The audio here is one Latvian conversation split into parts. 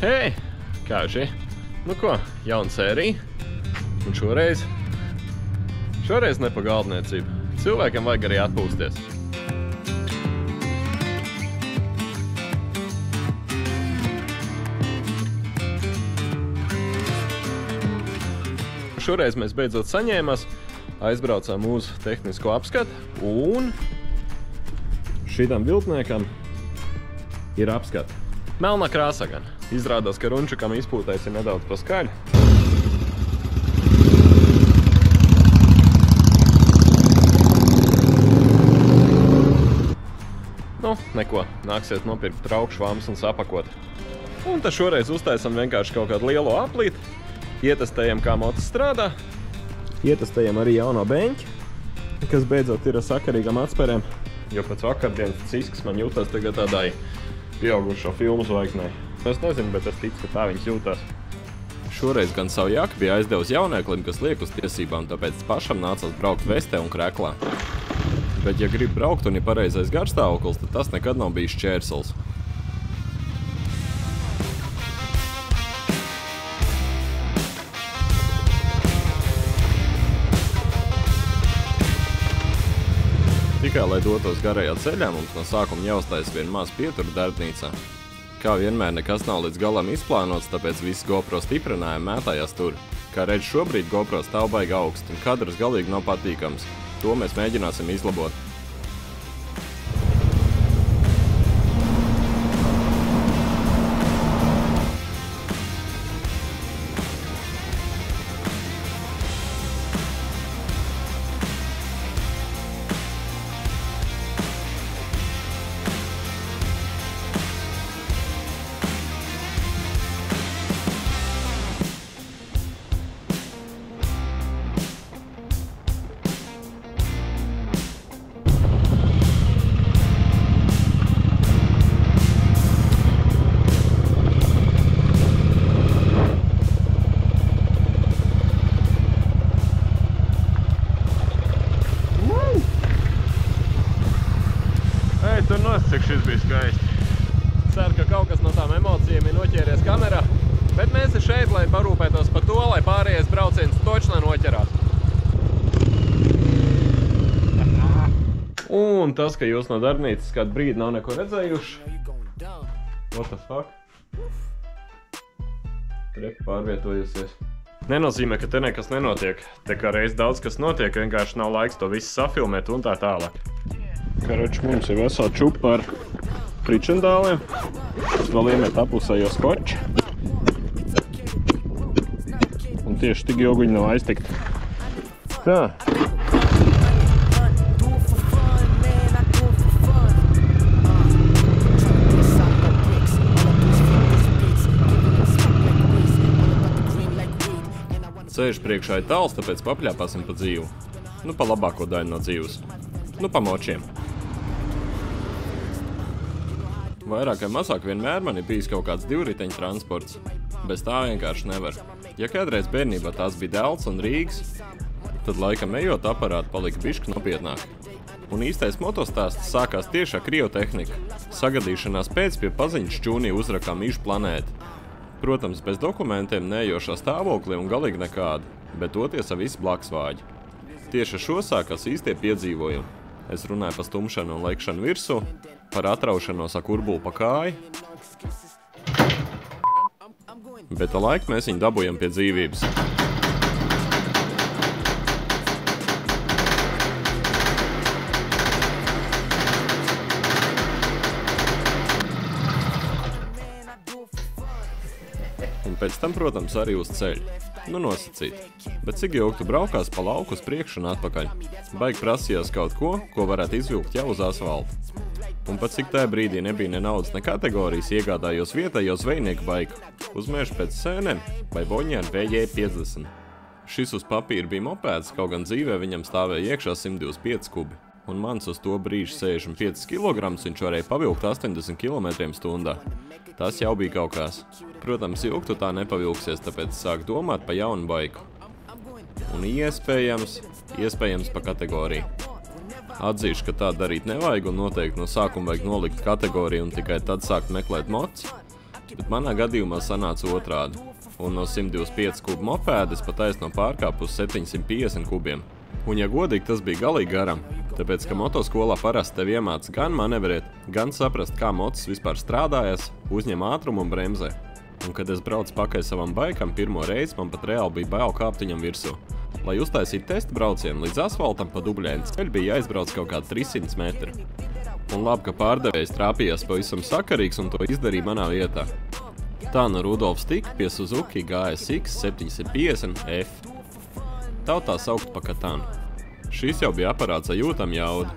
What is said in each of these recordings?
Hei, kāži? Nu ko, jauna sērija. Un šoreiz ne pa galdniecību. Cilvēkiem vajag arī atpūsties. Šoreiz mēs beidzot saņēmās, aizbraucām uz tehnisko apskatu un šitam viltniekam ir apskata. Melnā krāsā gan. Izrādās, ka runčukam izpūtais ir nedaudz paskaļi. Nu, neko. Nāksies nopirkt traukšvāmas un sapakot. Un tad šoreiz uztaisam vienkārši kaut kādu lielo aplīti. Ietestējam, kā motos strādā. Ietestējam arī jauno beņķi, kas beidzot ir ar sakarīgam atspērēm. Jo pēc vakardienas ciskas man jūtas tagad tādai pieaugušo filmu zvaigznei. Es nezinu, bet es ticu, ka tā viņas jūtās. Šoreiz gan savu jaku bija aizdevusi jaunieklim, kas liek uz tiesībām, tāpēc pašam nācās braukt vestē un kreklā. Bet ja grib braukt un ir pareizais garstāvoklis, tad tas nekad nav bijis šķērslis. Tikai, lai dotos garajā ceļā, mums no sākuma jāuztais vien maz pietura darbnīcā. Kā vienmēr nekas nav līdz galam izplānots, tāpēc visi GoPro stiprinājumi mētājās tur. Kā redz, šobrīd GoPro stāv baigi augsts un kadrs galīgi nav patīkams. To mēs mēģināsim izlabot. Tur nos, cik šis bija skaisti. Ceru, ka kaut kas no tām emocijām ir noķēries kamerā, bet mēs ir šeit, lai parūpētos par to, lai pārējais brauciens točnā noķerās. Un tas, ka jūs no darbnīcas kādu brīdi nav neko redzējuši. What the fuck? Trepa pārvietojusies. Nenozīmē, ka te nekas nenotiek. Te kā reiz daudz kas notiek, vienkārši nav laiks to visu safilmēt un tā tālāk. Karoči, mums ir vesela čupa ar pričendāliem. Vēl iemet apusējo skoču. Un tieši tik ilgi viņi nav aiztikt. Tā. Ceļš priekšā ir tāls, tāpēc papļāpāsim pa dzīvu. Nu, pa labāko daļu no dzīves. Nu, pa močiem. Vairāk vai mazāk vienmēr man ir bijis kaut kāds divriteņu transports. Bez tā vienkārši nevar. Ja kādreiz bērnībā tās bija Delts un Rīgas, tad laikam ejot aparāti palika bišķi nopietnāk. Un īstais motostāsts sākās tieši ar krievu tehniku. Sagadīšanās pēc pie paziņas šķūnī uzrakā Mižu planēta. Protams, bez dokumentiem, neejošā stāvoklī un galīgi nekāda, bet toties ar visu blaksvāģi. Tieši ar šo sākās īstie piedzīvojumi. Es runāju par stumšanu un lekšanu virsū, par atraušanos ar kurbulu pa kāju. Bet ar laiku mēs viņu dabujam pie dzīvības. Un pēc tam, protams, arī uz ceļu. Nu, nosacīt. Bet cik ilgi tu braukās pa lauku uz priekšu un atpakaļ? Baigi prasījās kaut ko, ko varētu izvilkt jau uz asfaltu. Un pat cik tajā brīdī nebija ne naudas, ne kategorijas, iegādājos vietējo zvejnieku baiku. Uzmēršu pēc sēnēm vai boņēnu VJ50. Šis uz papīra bija mopēds, kaut gan dzīvē viņam stāvēja iekšā 125 kubi. Un mans uz to brīžu 65 kg viņš varēja pavilkt 80 km/h. Tas jau bija kaut kas. Protams, ilgi tu tā nepavilksies, tāpēc sāk domāt par jaunu baiku. Un iespējams pa kategoriju. Atzīšu, ka tā darīt nevajag un noteikti no sākuma vajag nolikt kategoriju un tikai tad sākt meklēt mods. Bet manā gadījumā sanāca otrādi. Un no 125 kubu mopēdes pa taisno pārkāpu uz 750 kubiem. Un, ja godīgi, tas bija galīgi garam, tāpēc, ka motoskolā parasti tev iemāca gan manevrēt, gan saprast, kā mocis vispār strādājas, uzņem ātrumu un bremzē. Un, kad es braucu pakaļ savam baikam, pirmo reizi man pat reāli bija bail kāpt viņam virsū. Lai uztaisītu testa braucienu līdz asfaltam pa dubļainu ceļu, bija jāizbrauc kaut kādi 300 metri. Un labi, ka pārdevējs trāpījās pavisam sakarīgs un to izdarīja manā vietā. Tā no Rudolfs tika pie Suzuki GSX 750 F. Tautā saukt pa Katanu. Šis jau bija aparāts ar jūtamu jaudu.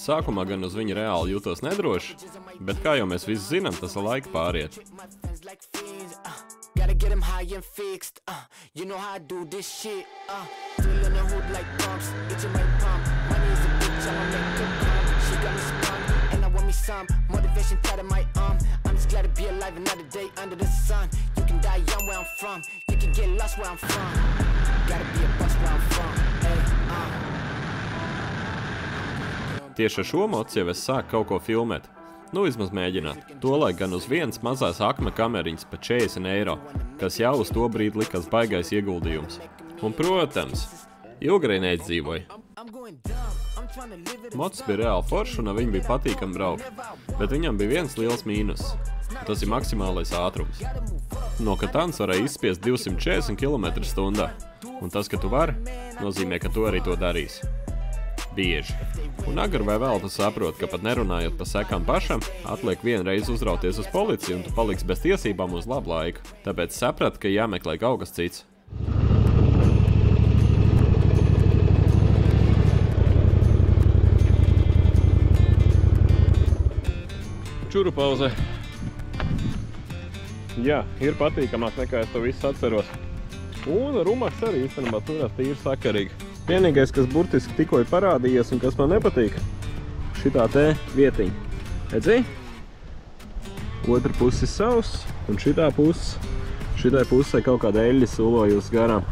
Sākumā gan uz viņu reāli jūtos nedroši, bet kā jau mēs visi zinām, tas ar laiku pāriet. Tieši ar šo moci jau es sāku kaut ko filmēt. Nu, vismaz mēģināt. Tolaik gan uz vienas mazās akme kameriņas pa 40 eiro, kas jau uz to brīdi likās baigais ieguldījums. Un, protams, ilgrai neizdzīvoja. Mocis bija reāli foršs un ar viņu bija patīkami braukt, bet viņam bija viens liels mīnus. Tas ir maksimālais ātrums. No Katanas varēja izspiest 240 km/h, un tas, ka tu vari, nozīmē, ka tu arī to darīsi. Bieži. Un agri vai vēl tu saproti, ka pat nerunājot pa sekām pašam, atliek vienreiz uzrauties uz policiju un tu paliksi bez tiesībām uz labu laiku. Tāpēc saprati, ka jāmeklē kaut kas cits. Čuru pauzē. Jā, ir patīkamāk nekā es to visu atceros. Un rumaks arī īstenībā turās tīri sakarīgi. Vienīgais, kas burtiski tikko ir parādījies un kas man nepatīk, šitā te vietiņa. Redzi? Otra pusi savs un šitai pusē kaut kāda eļļa sūlojusi garām.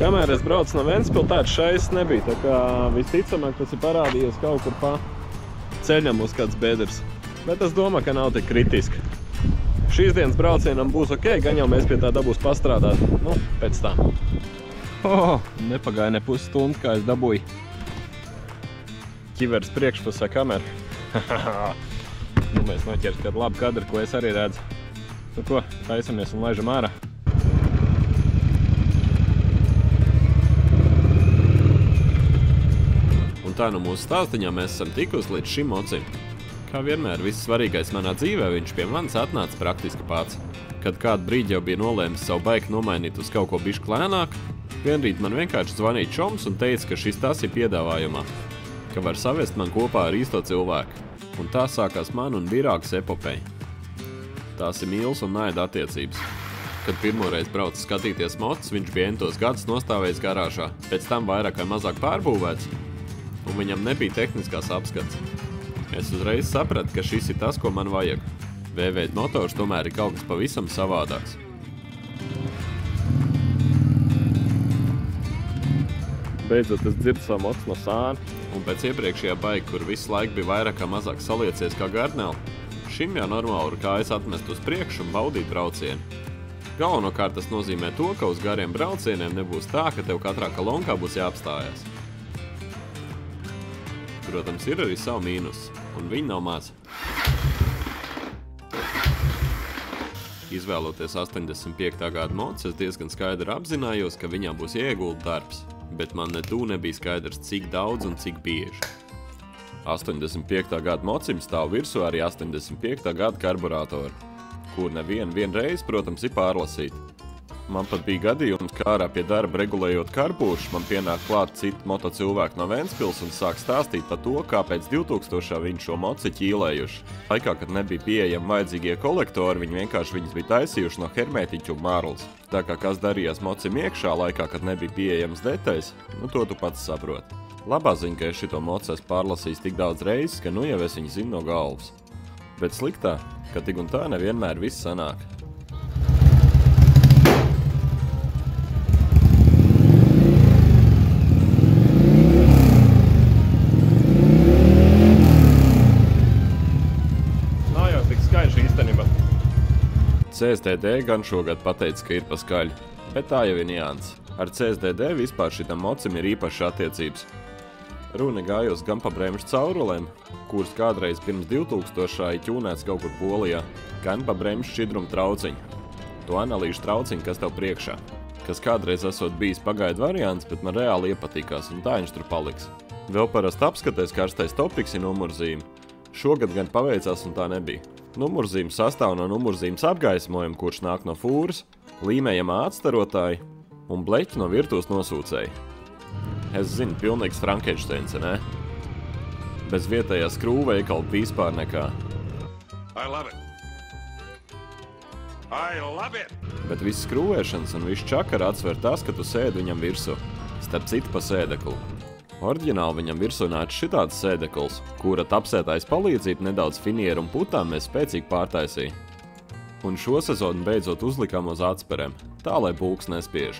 Kamēr es braucu no Ventspils, tāds šais nebija, tā kā visticamāk tas ir parādījies kaut kur pa ceļam uz kāds bedrs. Bet es domāju, ka nav tik kritiski. Šīs dienas braucienam būs ok, gan jau mēs pie tā dabūs pastrādāt, nu, pēc tam. Nepagāja ne pusstundu, kā es dabūju ķiveres priekšpusē kameru. Nu, mēs noķers kādu labu kadru, ko es arī redzu. Nu ko, taisamies un laižam ārā. Un tā no mūsu stāstiņā mēs esam tikusi līdz šim mocim. Kā vienmēr, viss svarīgais manā dzīvē, viņš pie manis atnāca praktiski pats. Kad kādu brīdi jau bija nolēmis savu baiku nomainīt uz kaut ko bišķi lēnāk, vienrīt man vienkārši zvanīja čoms un teica, ka šis tas ir piedāvājumā, ka var savest man kopā ar īsto cilvēku. Un tā sākās man un Birāgas epopeja. Tās ir mīlas un naida attiecības. Kad pirmoreiz braucu skatīties mocis, viņš bija entos gadus nostāvējis garāžā, pēc tam vairāk vai mazāk pārbūvēts, un viņam nebija tehniskās apskats. Es uzreiz sapratu, ka šis ir tas, ko man vajag. V-veida motors tomēr ir kaut kas pavisam savādāks. Beidzot es dzirdu savu mocu no sāna. Un pēc iepriekšējā baika, kur visu laiku bija vairāk kā mazāk saliecies kā gardnēli, šim jau normāli ir kājas atmest uz priekšu un baudīt braucienu. Galvenokārt tas nozīmē to, ka uz gariem braucieniem nebūs tā, ka tev katrā kalonkā būs jāapstājās. Protams, ir arī savu mīnus, un viņi nav maz. Izvēloties 85. gada moci, es diezgan skaidri apzinājos, ka viņām būs iegulda darbs, bet man netū nebija skaidrs, cik daudz un cik bieži. 85. gada mocim stāv virsū arī 85. gada karburātori, kur vienreiz, protams, ir pārlasīti. Man pat bija gadījums, kā ārā pie darba regulējot karbūršu, man pienāk klāt citu motocilvēku no Ventspils un sāk stāstīt par to, kāpēc 2000. viņi šo moci ķīlējuši. Laikā, kad nebija pieejami vajadzīgie kolektori, viņi vienkārši viņus bija taisījuši no hermētiķu un marlas. Tā kā kas darījās mocim iekšā laikā, kad nebija pieejams detaļas, nu to tu pats saproti. Labā ziņa, ka es šito moci esmu pārlasījis tik daudz reizes, ka nu jau es viņu zinu no galvas. Bet sliktā, ka tik un tā nevienmēr viss sanāk. CSDD gan šogad pateica, ka ir pa skaļu, bet tā jau ir nianses. Ar CSDD vispār šitam mocim ir īpašas attiecības. Runa gājos gan pa bremžu caurulēm, kuras kādreiz pirms 2000 ir ķūnēts kaut kur Polijā, gan pa bremžu šķidrumu trauciņu. To analīžu trauciņu, kas tev priekšā. Kas kādreiz esot bijis pagaidu variants, bet man reāli iepatīkās, un tā viņš tur paliks. Vēl parasti apskaties karstais topiks ir numurzīme. Šogad gan paveicās, un tā nebija. Numurzīme sastāv no numurzīmes apgaismojuma, kurš nāk no fūras, līmējamā atstarotāja un bleķi no virtuves nosūcēja. Es zinu, pilnīgs Frankensteins, ne? Bez vietējā skrūveikala vispār nekā. I love it. I love it. Bet viss skrūvēšanas un viss čakara atsver tas, ka tu sēdi viņam virsū, starp citu pa sēdeklu. Oriģināli viņam virsū nāca šitāds sēdekls, kura tapsētājs palīdzību nedaudz finieru un putām mēs spēcīgi pārtaisīja. Un šo sezonu beidzot uzlikām uz atspērēm, tā lai pulks nespiež.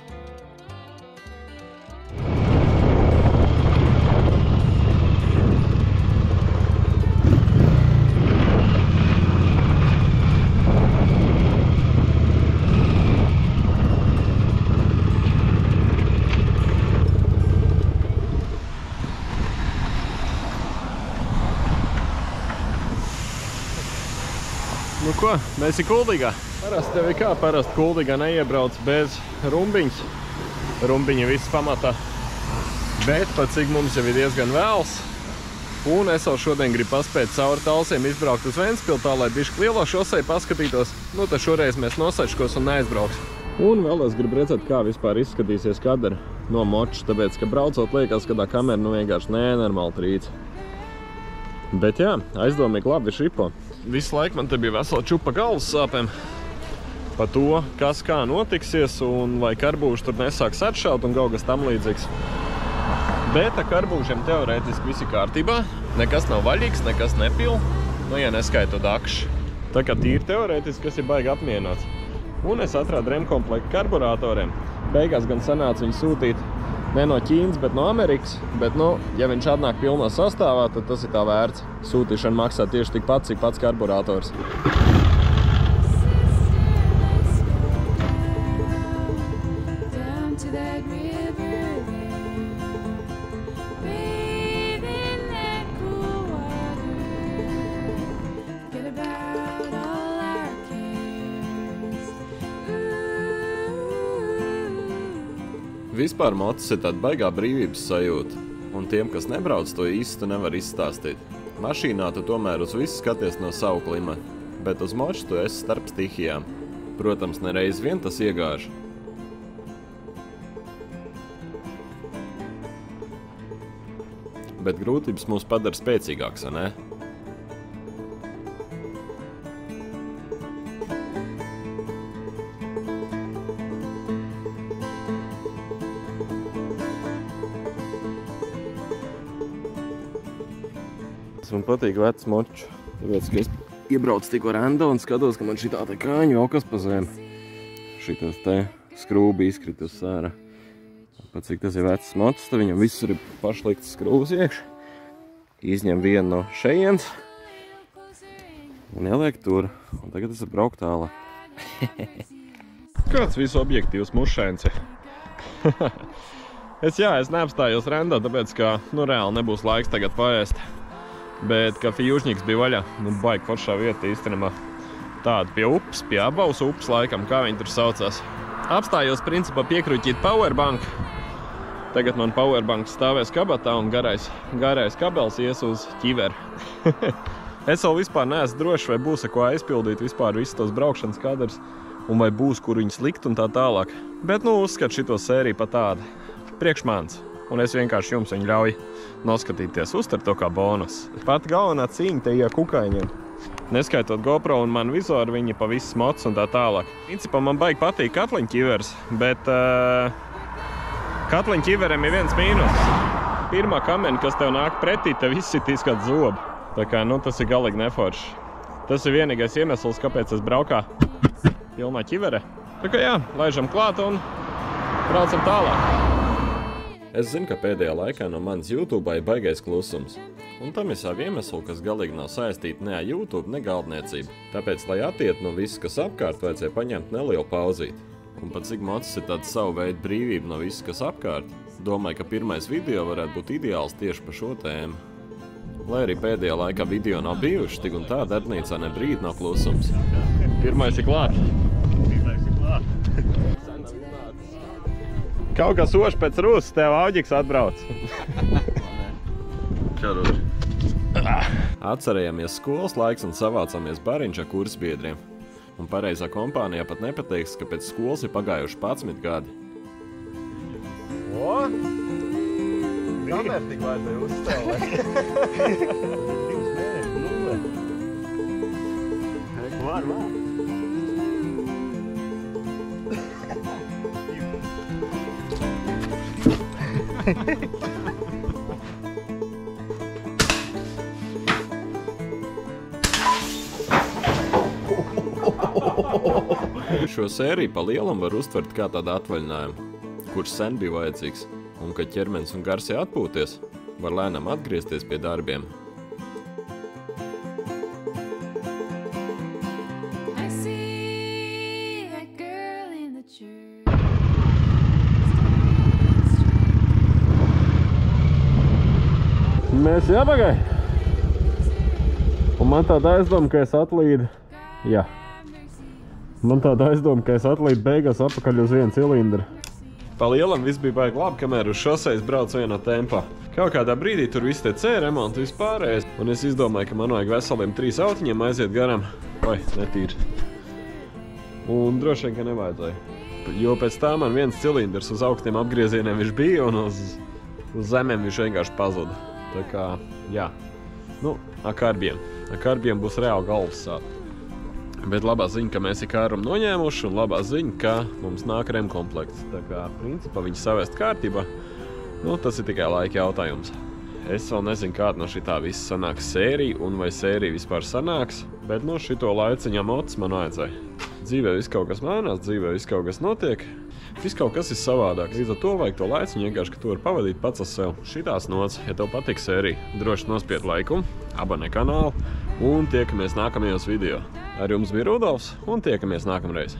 Nu ko, mēs ir Kuldīgā. Parasti tev ir kā, parasti Kuldīgā neiebrauc bez rumbiņas. Rumbiņa viss pamatā. Bet pat cik mums jau ir diezgan vēls. Un es jau šodien gribu paspēt cauri Talsiem izbraukt uz Ventspilu, tā lai bišķi lielo šosei paskatītos. Nu tad šoreiz mēs nosačkos un neaizbrauks. Un vēl es gribu redzēt, kā vispār izskatīsies kadra no moča, tāpēc, ka braucot liekas, ka tā kamera nu vienkārši nenormāli trīc. Bet jā, aizdomīgi labi šipo. Visu laiku man te bija vesela čupa galvas sāpēm par to, kas kā notiksies un vai karbūži tur nesāks atšaut un kaut kas tam līdzīgs. Bet ar karbūžiem teorētiski viss ir kārtībā. Nekas nav vaļīgs, nekas nepil, nu ja neskaitot akšu. Tā kā tīri teorētiski, kas ir baigi apmierināts. Un es atrādu remkomplektu karburatoriem. Beigās gan sanāca viņu sūtīt ne no Ķīnas, bet no Amerikas. Bet, nu, ja viņš atnāk pilnā sastāvā, tad tas ir tā vērts. Sūtīšana maksā tieši tikpat, cik pats karburators. Vispār mocis ir tāda baigā brīvības sajūta, un tiem, kas nebrauc, to īsti nevar izstāstīt. Mašīnā tu tomēr uz visu skaties no savu klimatu, bet uz moču tu esi starp stihijām. Protams, nereiz vien tas iegāž. Bet grūtības mūs padara spēcīgāks, vai ne? Man patīk vecs močs, tāpēc, ka es iebraucu tikko renda un skatos, ka man šitā te kāņu vēl kas pa zemi. Šitas te skrūbi izkritus sērā. Pat cik tas ir vecs močs, tad viņam visur ir pašlikts skrūvas iekš. Izņem vienu no šejienes un ieliek tur. Un tagad es brauku tālāk. Kāds visu objektīvs mušēns ir. Es neapstājos rendā, tāpēc, ka reāli nebūs laiks tagad paēst. Bet, ka Fijūžņiks bija vaļā, baigi foršā vieta īstenībā. Tāda pie upes, pie Abaus upes laikam, kā viņi tur saucās. Apstājos principā piekruķīt powerbank. Tagad man powerbank stāvēs kabatā un garais kabels ies uz ķiveri. Es vēl vispār neesmu drošs, vai būs ar ko aizpildīt vispār visus tos braukšanas kadrus, un vai būs, kur viņus likt un tā tālāk. Bet, uzskat šito sēriju pa tādu. Priekš mans. Un es vienkārši jums viņu ļauju noskatīties, uztver to kā bonus. Pat galvenā cīņa te ir kukaiņiem. Neskaitot GoPro un man vizoru, viņi pa visas mocs un tā tālāk. Principā man baigi patīk katliņķivers, bet katliņķiveriem ir viens mīnus. Pirmā kamena, kas tev nāk pretī, tev izsitīs kāds zobu. Tā kā, tas ir galīgi neforši. Tas ir vienīgais iemesls, kāpēc es braukā pilnā ķivere. Tā kā laižam klāt un braucam tālāk. Es zinu, ka pēdējā laikā no manas YouTube ir baigais klusums. Un tam ir savi iemesli, kas galīgi nav saistīti ne ar YouTube, ne galdniecību. Tāpēc, lai attiet no viss, kas apkārt, vajadzēja paņemt nelielu pauzīti. Un pat cik mocis ir tāda savu veidu brīvība no viss, kas apkārt, domāju, ka pirmais video varētu būt ideāls tieši par šo tēmu. Lai arī pēdējā laikā video nav bijuši, tik un tā darbnīcā ne brīdi nav klusums. Pirmais ir klāt. Kaut kas ošs pēc rūsas, tev Auģiks atbrauc. Atcerējāmies skolas laiks un savācāmies bariņš ar kursbiedriem. Un pareizā kompānijā pat nepateiks, ka pēc skolas ir pagājuši 11 gadi. O? Kamer tik vajadzēja uzstāvēt. 2 mēneši, 0. Var. Šo sēriju pa lielam var uztvert kā tādu atvaļinājumu, kurš sen bija vajadzīgs, un kad ķermenis un gars ir atpūties, var lēnām atgriezties pie darbiem. Mēs jābagai. Un man tāda aizdoma, ka es atlīdu. Jā. Man tāda aizdoma, ka es atlīdu beigās apakaļ uz 1 cilindru. Pa lielam viss bija baigi labi, kamēr uz šoseis brauc vienā tempā. Kaut kādā brīdī tur viss te C remonti vispārējais. Un es izdomāju, ka man vajag veseliem 3 autiņiem aiziet garām. Vai, netīri. Un droši vien, ka nevajadzēja. Jo pēc tā man 1 cilindrs uz augstiem apgriezieniem viņš bija un uz zemēm viņš vienkārši pazuda. Tā kā, jā, ar karbiem būs reāli galvas sāta. Bet labā ziņa, ka mēs ir kāram noņēmuši, un labā ziņa, ka mums nāk remkomplekts. Tā kā, principā, viņi savest kārtībā, tas ir tikai laika jautājums. Es vēl nezinu, kāda no šitā viss sanāks sērija, un vai sērija vispār sanāks, bet šito laiciņā mocis man vajadzēja. Dzīvē viss kaut kas mainās, dzīvē viss kaut kas notiek. Viss kaut kas ir savādāk. Līdz ar to vajag to laiciņu vienkārši, ka tu vari pavadīt pats ar sev. Šitās nots, ja tev patīk sērija, droši nospied laiku, abonē kanālu un tiekamies nākamajos video. Ar jums bija Rudolfs un tiekamies nākamreiz.